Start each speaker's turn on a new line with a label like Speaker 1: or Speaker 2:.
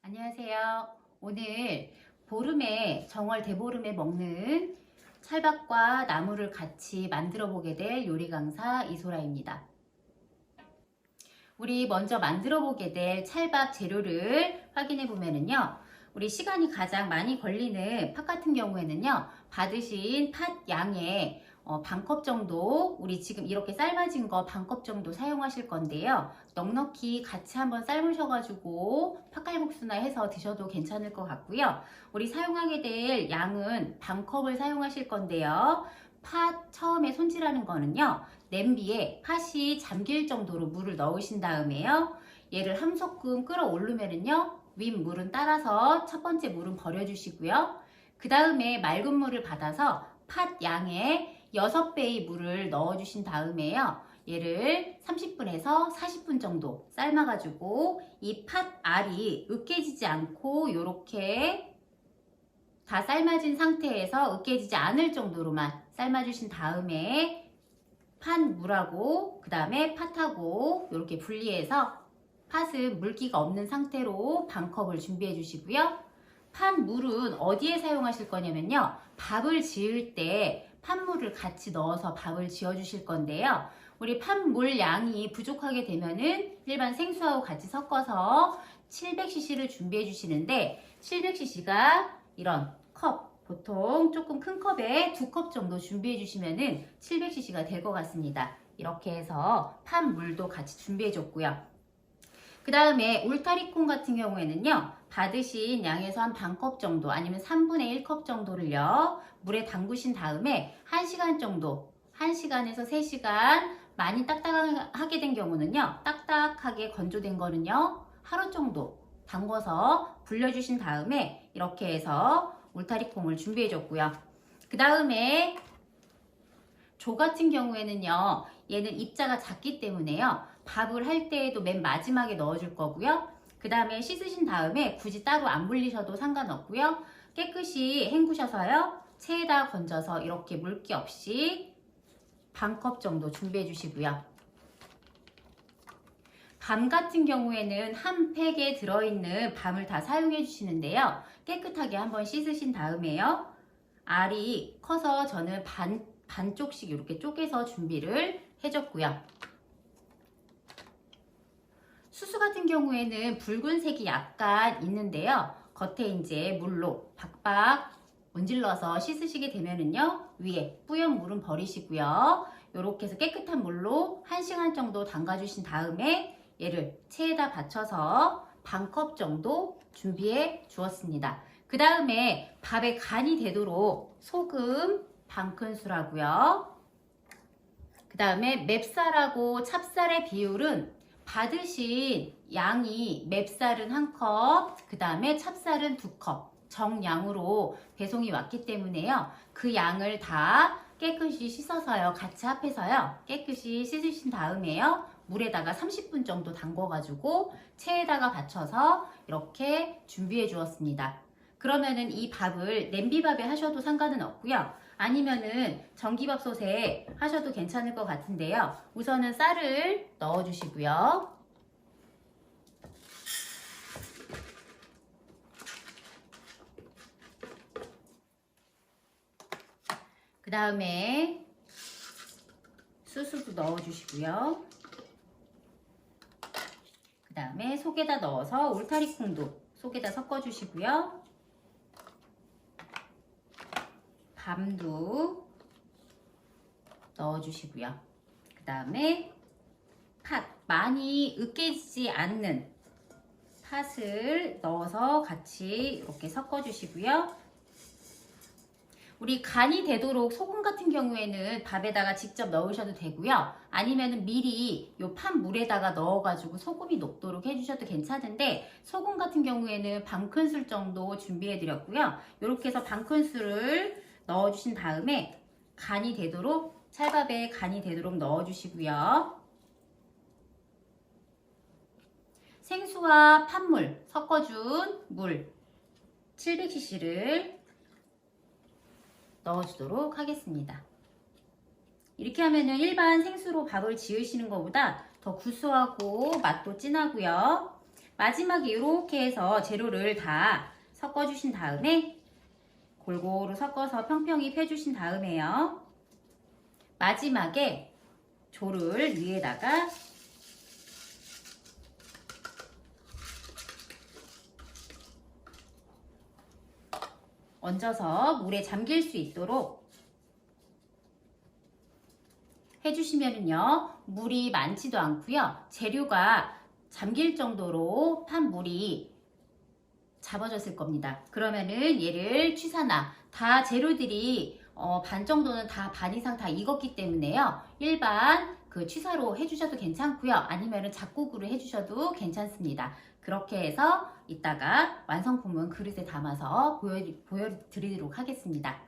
Speaker 1: 안녕하세요. 오늘 보름에 정월 대보름에 먹는 찰밥과 나물을 같이 만들어 보게 될 요리 강사 이소라입니다. 우리 먼저 만들어 보게 될 찰밥 재료를 확인해 보면은요. 우리 시간이 가장 많이 걸리는 팥 같은 경우에는요. 받으신 팥 양의 반컵 정도, 우리 지금 이렇게 삶아진 거 반컵 정도 사용하실 건데요. 넉넉히 같이 한번 삶으셔가지고 팥칼국수나 해서 드셔도 괜찮을 것 같고요. 우리 사용하게 될 양은 반컵을 사용하실 건데요. 팥 처음에 손질하는 거는요. 냄비에 팥이 잠길 정도로 물을 넣으신 다음에요. 얘를 한 소끔 끓어오르면은요. 윗물은 따라서 첫 번째 물은 버려주시고요. 그 다음에 맑은 물을 받아서 팥 양의 6배의 물을 넣어주신 다음에요. 얘를 30분에서 40분 정도 삶아가지고 이 팥 알이 으깨지지 않고 이렇게 다 삶아진 상태에서 으깨지지 않을 정도로만 삶아주신 다음에 팥물하고 그 다음에 팥하고 이렇게 분리해서 팥은 물기가 없는 상태로 반컵을 준비해 주시고요. 팥물은 어디에 사용하실 거냐면요. 밥을 지을 때 팥물을 같이 넣어서 밥을 지어 주실 건데요. 우리 팥물 양이 부족하게 되면은 일반 생수하고 같이 섞어서 700cc를 준비해 주시는데 700cc가 이런 컵, 보통 조금 큰 컵에 2컵 정도 준비해 주시면은 700cc가 될 것 같습니다. 이렇게 해서 팥물도 같이 준비해 줬고요. 그 다음에 울타리콩 같은 경우에는요. 받으신 양에서 한 반컵 정도 아니면 3분의 1컵 정도를요. 물에 담그신 다음에 1시간 정도 1시간에서 3시간 많이 딱딱하게 된 경우는요. 딱딱하게 건조된 거는요. 하루 정도 담궈서 불려주신 다음에 이렇게 해서 울타리콩을 준비해 줬고요. 그 다음에 조 같은 경우에는요. 얘는 입자가 작기 때문에요. 밥을 할 때에도 맨 마지막에 넣어줄 거고요. 그 다음에 씻으신 다음에 굳이 따로 안 불리셔도 상관없고요. 깨끗이 헹구셔서요. 체에다 건져서 이렇게 물기 없이 반컵 정도 준비해 주시고요. 밤 같은 경우에는 한 팩에 들어있는 밤을 다 사용해 주시는데요. 깨끗하게 한번 씻으신 다음에요. 알이 커서 저는 반쪽씩 이렇게 쪼개서 준비를 해줬고요. 수수 같은 경우에는 붉은색이 약간 있는데요. 겉에 이제 물로 박박 문질러서 씻으시게 되면은요. 위에 뿌연 물은 버리시고요. 이렇게 해서 깨끗한 물로 1시간 정도 담가주신 다음에 얘를 체에다 받쳐서 반컵 정도 준비해 주었습니다. 그 다음에 밥에 간이 되도록 소금 반큰술 하고요. 그 다음에 맵쌀하고 찹쌀의 비율은 받으신 양이 맵쌀은 1컵, 그 다음에 찹쌀은 2컵 정량으로 배송이 왔기 때문에요. 그 양을 다 깨끗이 씻어서요. 같이 합해서요. 깨끗이 씻으신 다음에요. 물에다가 30분 정도 담궈가지고 체에다가 받쳐서 이렇게 준비해 주었습니다. 그러면은 이 밥을 냄비밥에 하셔도 상관은 없고요. 아니면은 전기밥솥에 하셔도 괜찮을 것 같은데요. 우선은 쌀을 넣어 주시고요. 그 다음에 수수도 넣어 주시고요. 그 다음에 속에다 넣어서 울타리콩도 속에다 섞어 주시고요. 밤도 넣어 주시고요. 그 다음에 팥, 많이 으깨지지 않는 팥을 넣어서 같이 이렇게 섞어 주시고요. 우리 간이 되도록 소금 같은 경우에는 밥에다가 직접 넣으셔도 되고요. 아니면은 미리 요 팥물에다가 넣어가지고 소금이 녹도록 해주셔도 괜찮은데 소금 같은 경우에는 반큰술 정도 준비해 드렸고요. 이렇게 해서 반큰술을 넣어주신 다음에 간이 되도록 찰밥에 간이 되도록 넣어주시고요. 생수와 팥물 섞어준 물 700cc를 넣어주도록 하겠습니다. 이렇게 하면은 일반 생수로 밥을 지으시는 것보다 더 구수하고 맛도 진하고요. 마지막에 이렇게 해서 재료를 다 섞어주신 다음에 골고루 섞어서 평평히 펴주신 다음에요. 마지막에 조를 위에다가 얹어서 물에 잠길 수 있도록 해주시면은요, 물이 많지도 않고요, 재료가 잠길 정도로 판 물이 잡아졌을 겁니다. 그러면은 얘를 취사나 다 재료들이 반 정도는 반 이상 다 익었기 때문에요, 일반 그 취사로 해주셔도 괜찮고요, 아니면은 잡곡으로 해주셔도 괜찮습니다. 그렇게 해서 이따가 완성품은 그릇에 담아서 보여드리도록 하겠습니다.